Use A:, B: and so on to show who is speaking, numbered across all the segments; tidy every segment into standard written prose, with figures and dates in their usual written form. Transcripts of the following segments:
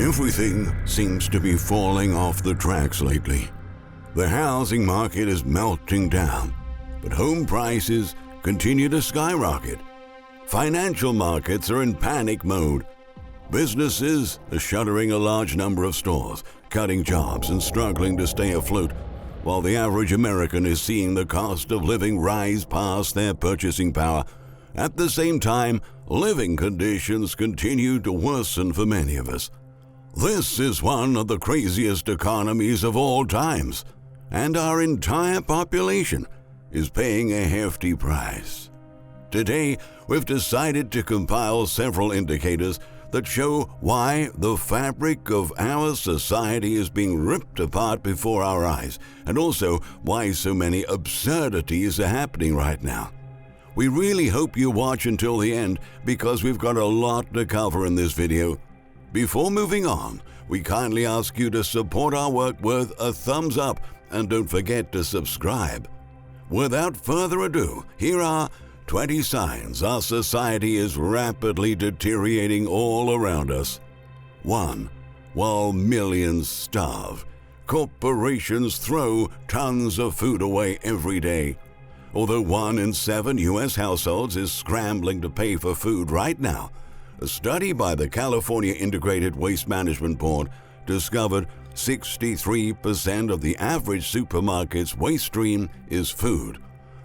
A: Everything seems to be falling off the tracks lately. The housing market is melting down, but home prices continue to skyrocket. Financial markets are in panic mode. Businesses are shuttering a large number of stores, cutting jobs and struggling to stay afloat, while the average American is seeing the cost of living rise past their purchasing power. At the same time, living conditions continue to worsen for many of us. This is one of the craziest economies of all times, and our entire population is paying a hefty price. Today, we've decided to compile several indicators that show why the fabric of our society is being ripped apart before our eyes, and also why so many absurdities are happening right now. We really hope you watch until the end because we've got a lot to cover in this video. Before moving on, we kindly ask you to support our work with a thumbs up and don't forget to subscribe. Without further ado, here are 20 signs our society is rapidly deteriorating all around us. 1. While millions starve, corporations throw tons of food away every day. Although 1 in 7 U.S. households is scrambling to pay for food right now, a study by the California Integrated Waste Management Board discovered 63% of the average supermarket's waste stream is food.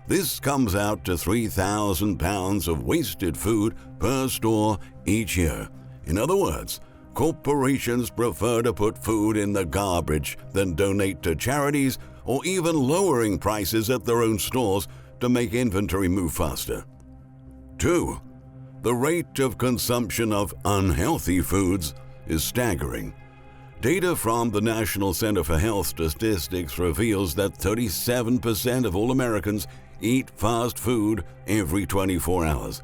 A: This comes out to 3,000 pounds of wasted food per store each year. In other words, corporations prefer to put food in the garbage than donate to charities or even lowering prices at their own stores to make inventory move faster. 2. The rate of consumption of unhealthy foods is staggering. Data from the National Center for Health Statistics reveals that 37% of all Americans eat fast food every 24 hours.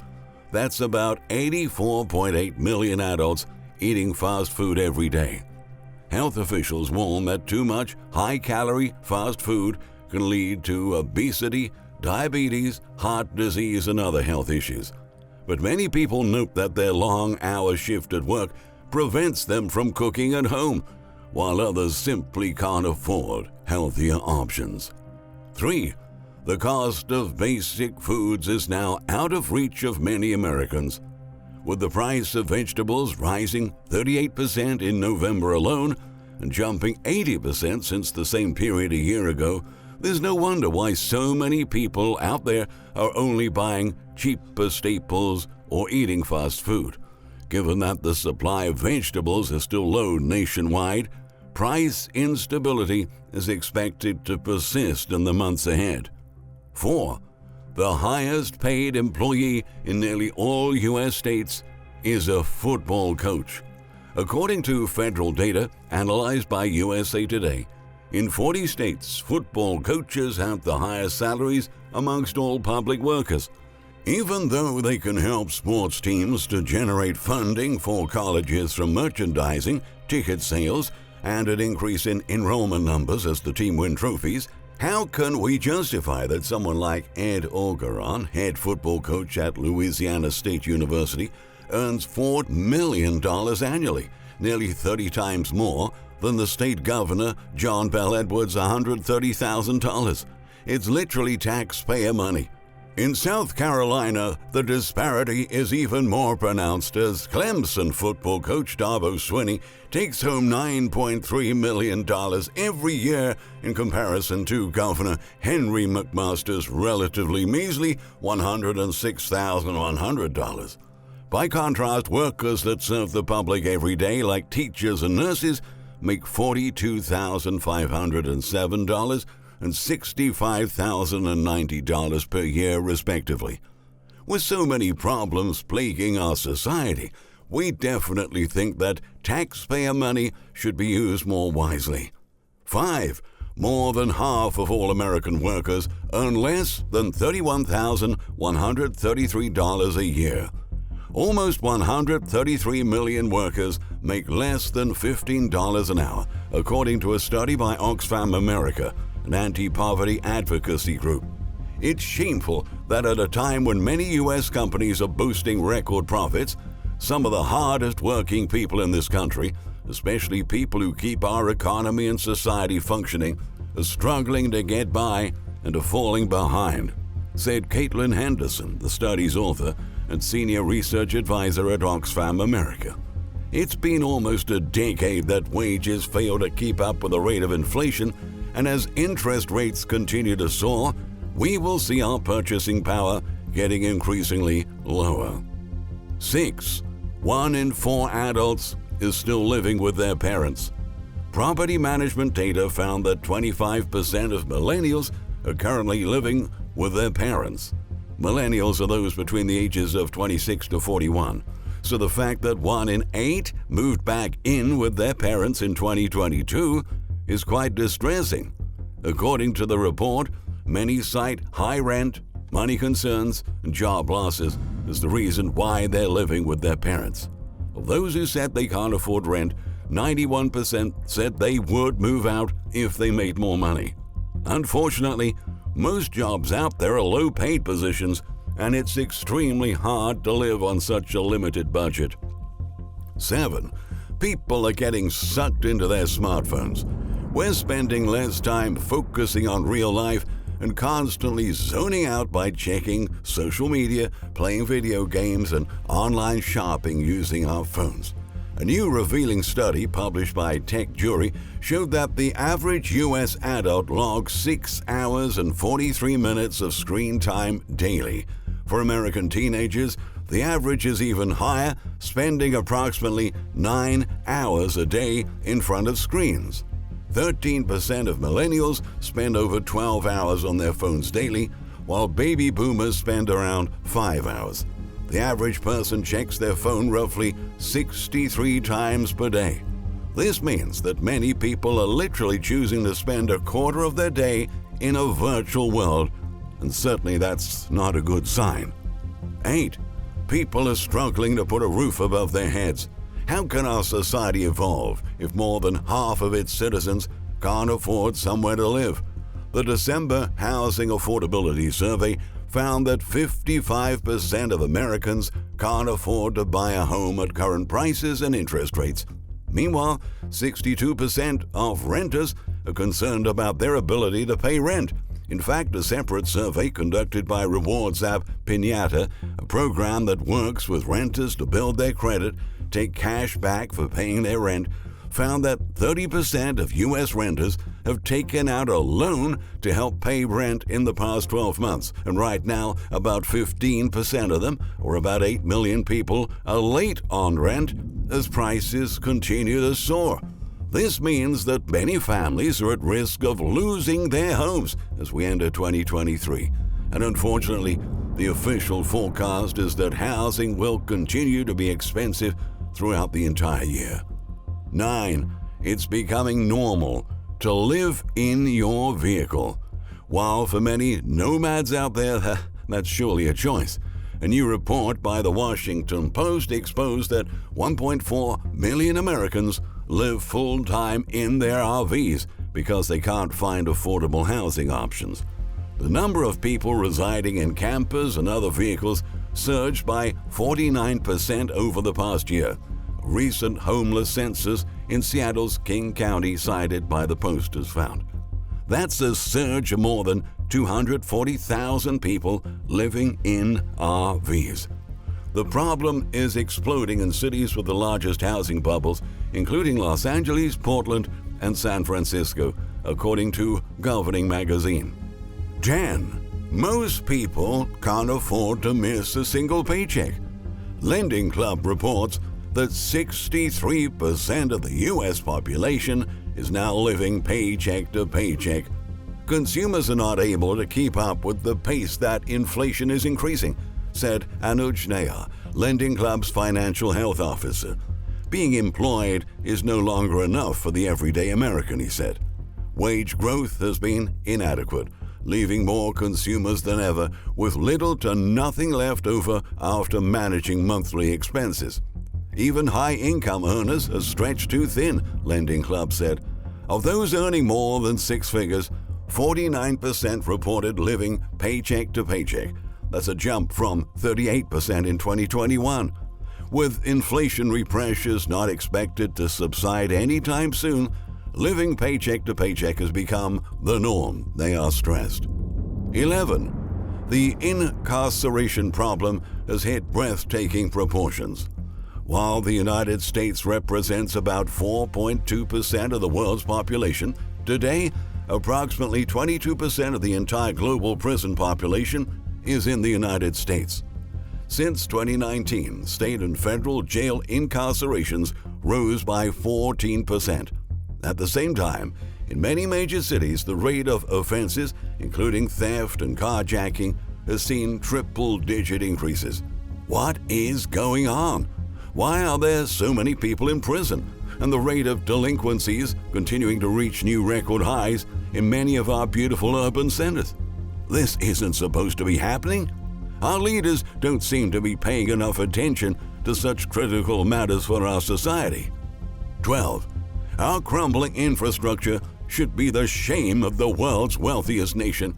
A: That's about 84.8 million adults eating fast food every day. Health officials warn that too much high-calorie fast food can lead to obesity, diabetes, heart disease, and other health issues. But many people note that their long-hour shift at work prevents them from cooking at home, while others simply can't afford healthier options. 3. The cost of basic foods is now out of reach of many Americans. With the price of vegetables rising 38% in November alone and jumping 80% since the same period a year ago, there's no wonder why so many people out there are only buying cheaper staples or eating fast food. Given that the supply of vegetables is still low nationwide, price instability is expected to persist in the months ahead. 4. The highest paid employee in nearly all U.S. states is a football coach. According to federal data analyzed by USA Today, in 40 states, football coaches have the highest salaries amongst all public workers. Even though they can help sports teams to generate funding for colleges from merchandising, ticket sales, and an increase in enrollment numbers as the team win trophies, how can we justify that someone like Ed Orgeron, head football coach at Louisiana State University, earns $4 million annually, nearly 30 times more than the state governor, John Bell Edwards' $130,000? It's literally taxpayer money. In South Carolina, the disparity is even more pronounced as Clemson football coach Dabo Swinney takes home $9.3 million every year in comparison to Governor Henry McMaster's relatively measly $106,100. By contrast, workers that serve the public every day, like teachers and nurses, make $42,507 and $65,090 per year, respectively. With so many problems plaguing our society, we definitely think that taxpayer money should be used more wisely. 5. More than half of all American workers earn less than $31,133 a year. Almost 133 million workers make less than $15 an hour, according to a study by Oxfam America, an anti-poverty advocacy group. It's shameful that at a time when many U.S. companies are boasting record profits, some of the hardest working people in this country especially people who keep our economy and society functioning, are struggling to get by and are falling behind, said Caitlin Henderson, the study's author and senior research advisor at Oxfam America. It's been almost a decade that wages fail to keep up with the rate of inflation, and as interest rates continue to soar, we will see our purchasing power getting increasingly lower. 6. 1 in 4 adults is still living with their parents. Property management data found that 25% of millennials are currently living with their parents. Millennials are those between the ages of 26 to 41. So the fact that 1 in 8 moved back in with their parents in 2022 is quite distressing. According to the report, many cite high rent, money concerns, and job losses as the reason why they're living with their parents. Of those who said they can't afford rent, 91% said they would move out if they made more money. Unfortunately, most jobs out there are low-paid positions, and it's extremely hard to live on such a limited budget. 7. People are getting sucked into their smartphones. We're spending less time focusing on real life and constantly zoning out by checking social media, playing video games, and online shopping using our phones. A new revealing study published by Tech Jury showed that the average U.S. adult logs 6 hours and 43 minutes of screen time daily. For American teenagers, the average is even higher, spending approximately 9 hours a day in front of screens. 13% of millennials spend over 12 hours on their phones daily, while baby boomers spend around 5 hours. The average person checks their phone roughly 63 times per day. This means that many people are literally choosing to spend a quarter of their day in a virtual world, and certainly that's not a good sign. 8. People are struggling to put a roof above their heads. How can our society evolve if more than half of its citizens can't afford somewhere to live? The December Housing Affordability Survey found that 55% of Americans can't afford to buy a home at current prices and interest rates. Meanwhile, 62% of renters are concerned about their ability to pay rent. In fact, a separate survey conducted by rewards app Piñata, a program that works with renters to build their credit, take cash back for paying their rent, found that 30% of U.S. renters have taken out a loan to help pay rent in the past 12 months. And right now, about 15% of them, or about 8 million people, are late on rent as prices continue to soar. This means that many families are at risk of losing their homes as we enter 2023. And unfortunately, the official forecast is that housing will continue to be expensive throughout the entire year. 9. It's becoming normal to live in your vehicle. While for many nomads out there, that's surely a choice. A new report by the Washington Post exposed that 1.4 million Americans live full-time in their RVs because they can't find affordable housing options. The number of people residing in campers and other vehicles surged by 49% over the past year. A recent homeless census in Seattle's King County cited by the Post has found. That's a surge of more than 240,000 people living in RVs. The problem is exploding in cities with the largest housing bubbles, including Los Angeles, Portland, and San Francisco, according to Governing Magazine. 10. Most people can't afford to miss a single paycheck. Lending Club reports that 63% of the U.S. population is now living paycheck to paycheck. Consumers are not able to keep up with the pace that inflation is increasing, said Anuj Nayar, Lending Club's financial health officer. Being employed is no longer enough for the everyday American, he said. Wage growth has been inadequate, leaving more consumers than ever with little to nothing left over after managing monthly expenses. Even high-income earners are stretched too thin, Lending Club said. Of those earning more than 6 figures, 49% reported living paycheck to paycheck. That's a jump from 38% in 2021. With inflationary pressures not expected to subside anytime soon, living paycheck to paycheck has become the norm. They are stressed. 11. The incarceration problem has hit breathtaking proportions. While the United States represents about 4.2% of the world's population, today, approximately 22% of the entire global prison population is in the United States. Since 2019, state and federal jail incarcerations rose by 14%. At the same time, in many major cities, the rate of offenses, including theft and carjacking, has seen triple-digit increases. What is going on? Why are there so many people in prison, and the rate of delinquencies continuing to reach new record highs in many of our beautiful urban centers? This isn't supposed to be happening. Our leaders don't seem to be paying enough attention to such critical matters for our society. 12. Our crumbling infrastructure should be the shame of the world's wealthiest nation.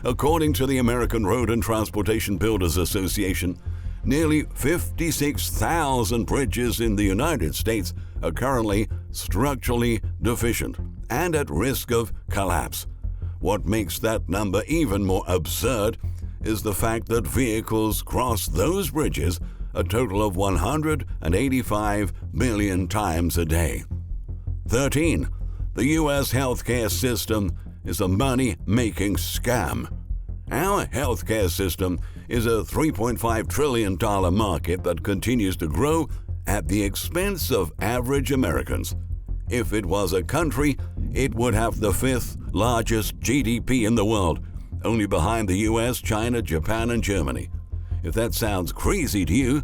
A: According to the American Road and Transportation Builders Association, nearly 56,000 bridges in the United States are currently structurally deficient and at risk of collapse. What makes that number even more absurd is the fact that vehicles cross those bridges a total of 185 million times a day. 13. The U.S. healthcare system is a money-making scam. Our healthcare system is a $3.5 trillion market that continues to grow at the expense of average Americans. If it was a country, it would have the 5th largest GDP in the world, only behind the US, China, Japan, and Germany. If that sounds crazy to you,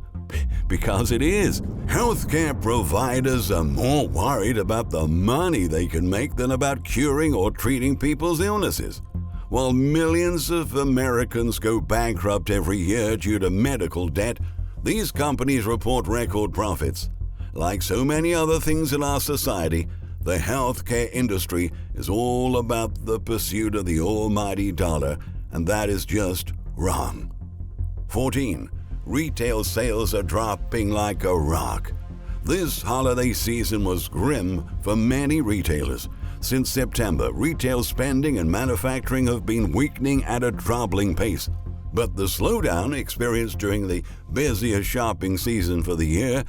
A: because it is. Healthcare providers are more worried about the money they can make than about curing or treating people's illnesses. While millions of Americans go bankrupt every year due to medical debt, these companies report record profits. Like so many other things in our society, the healthcare industry is all about the pursuit of the almighty dollar, and that is just wrong. 14. Retail sales are dropping like a rock. This holiday season was grim for many retailers. Since September, retail spending and manufacturing have been weakening at a troubling pace. But the slowdown experienced during the busiest shopping season for the year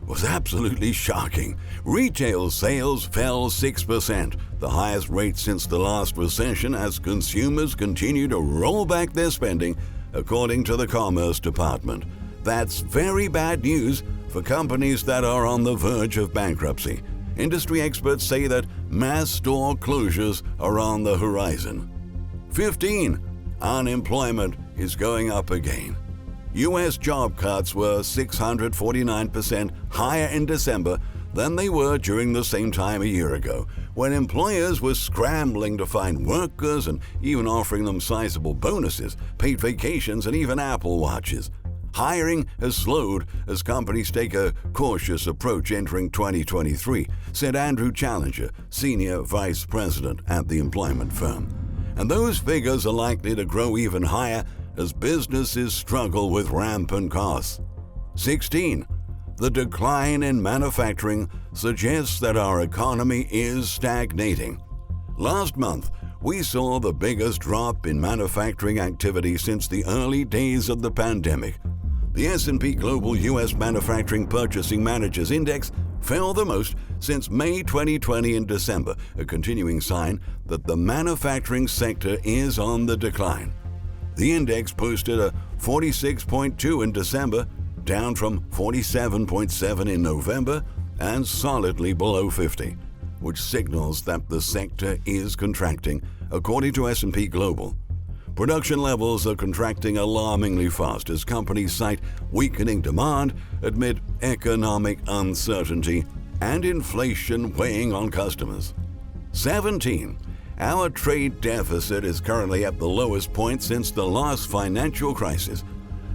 A: was absolutely shocking. Retail sales fell 6%, the highest rate since the last recession, as consumers continue to roll back their spending, according to the Commerce Department. That's very bad news for companies that are on the verge of bankruptcy. Industry experts say that mass store closures are on the horizon. 15. Unemployment is going up again. U.S. job cuts were 649% higher in December than they were during the same time a year ago, when employers were scrambling to find workers and even offering them sizable bonuses, paid vacations, and even Apple Watches. Hiring has slowed as companies take a cautious approach entering 2023, said Andrew Challenger, Senior Vice President at the employment firm. And those figures are likely to grow even higher as businesses struggle with rampant costs. 16. The decline in manufacturing suggests that our economy is stagnating. Last month, we saw the biggest drop in manufacturing activity since the early days of the pandemic. The S&P Global U.S. Manufacturing Purchasing Managers Index fell the most since May 2020 in December, a continuing sign that the manufacturing sector is on the decline. The index posted a 46.2 in December, down from 47.7 in November, and solidly below 50, which signals that the sector is contracting, according to S&P Global. Production levels are contracting alarmingly fast as companies cite weakening demand amid economic uncertainty and inflation weighing on customers. 17. Our trade deficit is currently at the lowest point since the last financial crisis.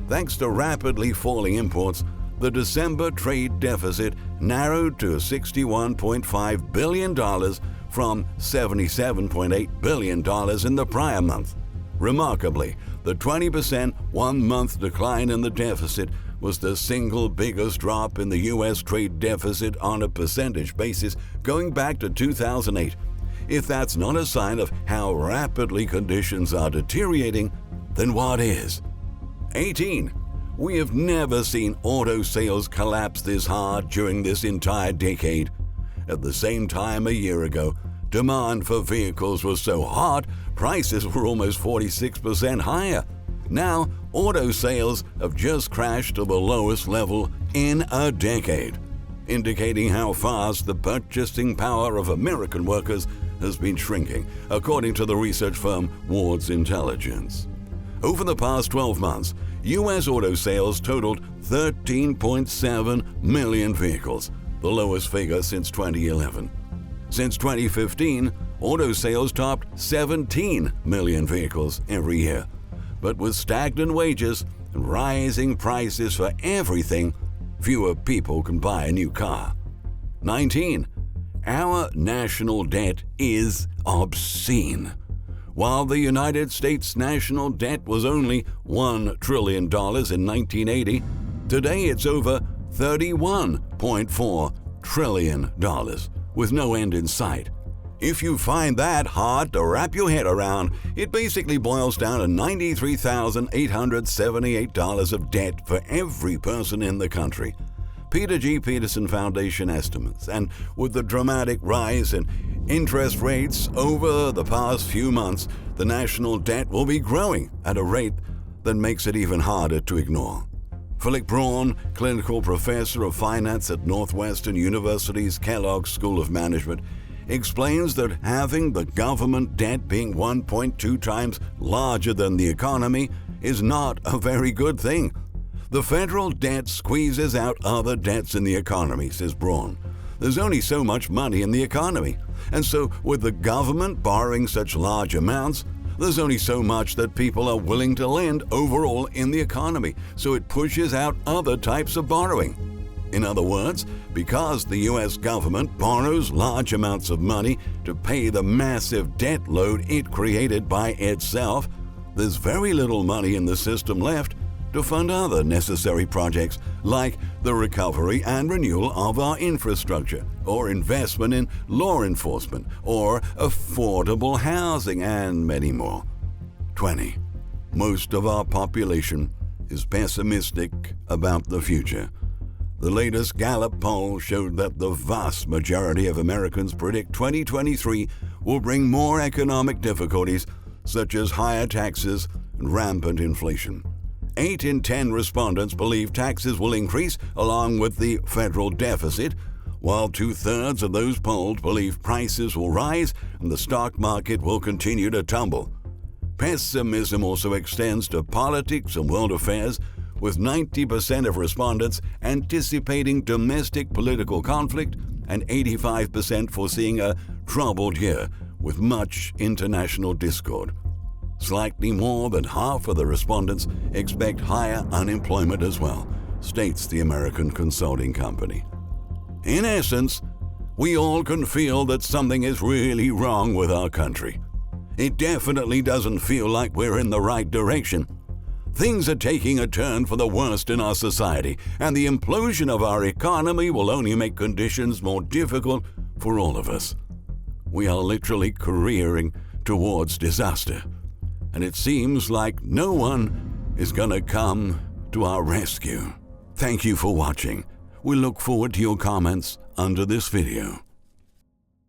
A: Thanks to rapidly falling imports, the December trade deficit narrowed to $61.5 billion from $77.8 billion in the prior month. Remarkably, the 20% one-month decline in the deficit was the single biggest drop in the U.S. trade deficit on a percentage basis going back to 2008. If that's not a sign of how rapidly conditions are deteriorating, then what is? 18. We have never seen auto sales collapse this hard during this entire decade. At the same time a year ago, demand for vehicles was so hot, prices were almost 46% higher. Now, auto sales have just crashed to the lowest level in a decade, indicating how fast the purchasing power of American workers has been shrinking, according to the research firm Ward's Intelligence. Over the past 12 months, U.S. auto sales totaled 13.7 million vehicles, the lowest figure since 2011. Since 2015, auto sales topped 17 million vehicles every year. But with stagnant wages and rising prices for everything, fewer people can buy a new car. 19. Our national debt is obscene. While the United States national debt was only $1 trillion in 1980, today it's over $31.4 trillion, with no end in sight. If you find that hard to wrap your head around, it basically boils down to $93,878 of debt for every person in the country. Peter G. Peterson Foundation estimates, and with the dramatic rise in interest rates over the past few months, the national debt will be growing at a rate that makes it even harder to ignore. Philip Braun, clinical professor of finance at Northwestern University's Kellogg School of Management, explains that having the government debt being 1.2 times larger than the economy is not a very good thing. The federal debt squeezes out other debts in the economy, says Braun. There's only so much money in the economy, and so with the government borrowing such large amounts, there's only so much that people are willing to lend overall in the economy, so it pushes out other types of borrowing. In other words, because the U.S. government borrows large amounts of money to pay the massive debt load it created by itself, there's very little money in the system left to fund other necessary projects like the recovery and renewal of our infrastructure, or investment in law enforcement, or affordable housing, and many more. 20. Most of our population is pessimistic about the future. The latest Gallup poll showed that the vast majority of Americans predict 2023 will bring more economic difficulties, such as higher taxes and rampant inflation. 8 in 10 respondents believe taxes will increase along with the federal deficit, while 2/3 of those polled believe prices will rise and the stock market will continue to tumble. Pessimism also extends to politics and world affairs, with 90% of respondents anticipating domestic political conflict and 85% foreseeing a troubled year with much international discord. Slightly more than half of the respondents expect higher unemployment as well, states the American consulting company. In essence, we all can feel that something is really wrong with our country. It definitely doesn't feel like we're in the right direction. Things are taking a turn for the worst in our society, and the implosion of our economy will only make conditions more difficult for all of us. We are literally careering towards disaster, and it seems like no one is gonna come to our rescue. Thank you for watching. We look forward to your comments under this video.